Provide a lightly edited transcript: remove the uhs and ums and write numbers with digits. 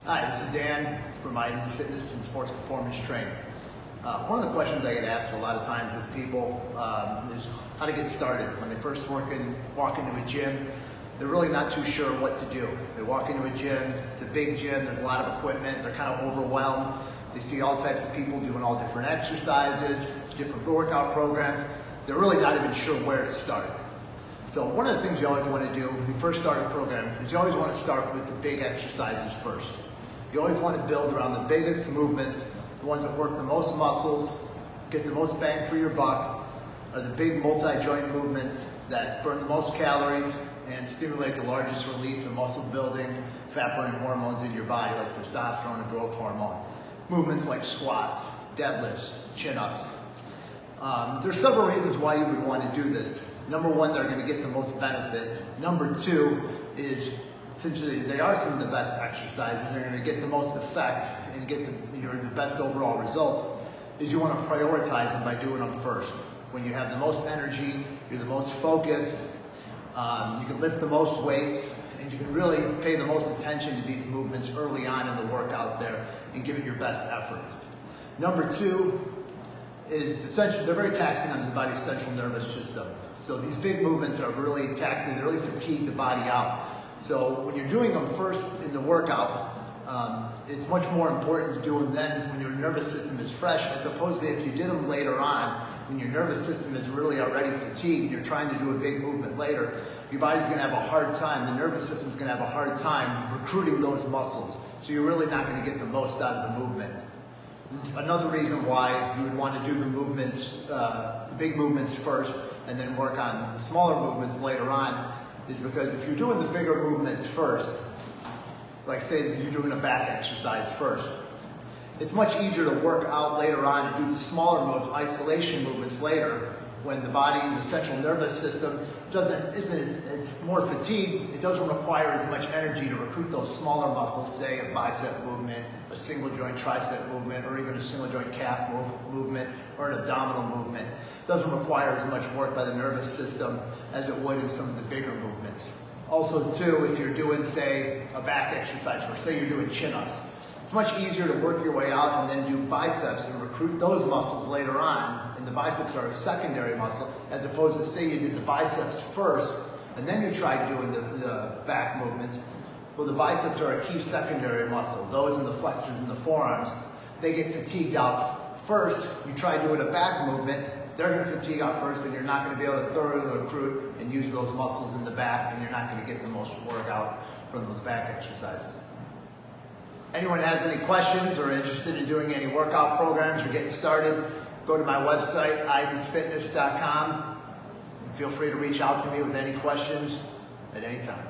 Hi, this is Dan from Iden's Fitness and Sports Performance Training. One of the questions I get asked a lot of times with people is how to get started. When they first walk into a gym, they're really not too sure what to do. They walk into a gym, it's a big gym, there's a lot of equipment, they're kind of overwhelmed. They see all types of people doing all different exercises, different workout programs. They're really not even sure where to start. So one of the things you always want to do when you first start a program is you always want to start with the big exercises first. You always want to build around the biggest movements, the ones that work the most muscles, get the most bang for your buck, are the big multi-joint movements that burn the most calories and stimulate the largest release of muscle building, fat burning hormones in your body like testosterone and growth hormone. Movements like squats, deadlifts, chin-ups. There's several reasons why you would want to do this. Number one, they're going to get the most benefit. Number two is, essentially, they are some of the best exercises. They're going to get the most effect and get the best overall results. Is you want to prioritize them by doing them first. When you have the most energy, you're the most focused, you can lift the most weights, and you can really pay the most attention to these movements early on in the workout there and give it your best effort. Number two is they're very taxing on the body's central nervous system. So these big movements are really taxing, they really fatigue the body out. So when you're doing them first in the workout, it's much more important to do them then when your nervous system is fresh, as opposed to if you did them later on, when your nervous system is really already fatigued and you're trying to do a big movement later, your body's going to have a hard time, the nervous system's going to have a hard time recruiting those muscles. So you're really not going to get the most out of the movement. Another reason why you would want to do the movements, the big movements first, and then work on the smaller movements later on, is because if you're doing the bigger movements first, like say that you're doing a back exercise first, it's much easier to work out later on and do the smaller moves, isolation movements later, when the body, the central nervous system it's more fatigued. It doesn't require as much energy to recruit those smaller muscles, say a bicep movement, a single joint tricep movement, or even a single joint calf movement, or an abdominal movement. It doesn't require as much work by the nervous system as it would in some of the bigger movements. Also too, if you're doing, say, a back exercise, or say you're doing chin-ups, it's much easier to work your way out and then do biceps and recruit those muscles later on, and the biceps are a secondary muscle, as opposed to say you did the biceps first, and then you tried doing the back movements. Well, the biceps are a key secondary muscle. Those in the flexors and the forearms, they get fatigued out first. You try doing a back movement, they're going to fatigue out first, and you're not going to be able to thoroughly recruit and use those muscles in the back, and you're not going to get the most work out from those back exercises. Anyone has any questions or interested in doing any workout programs or getting started, go to my website, idensfitness.com. Feel free to reach out to me with any questions at any time.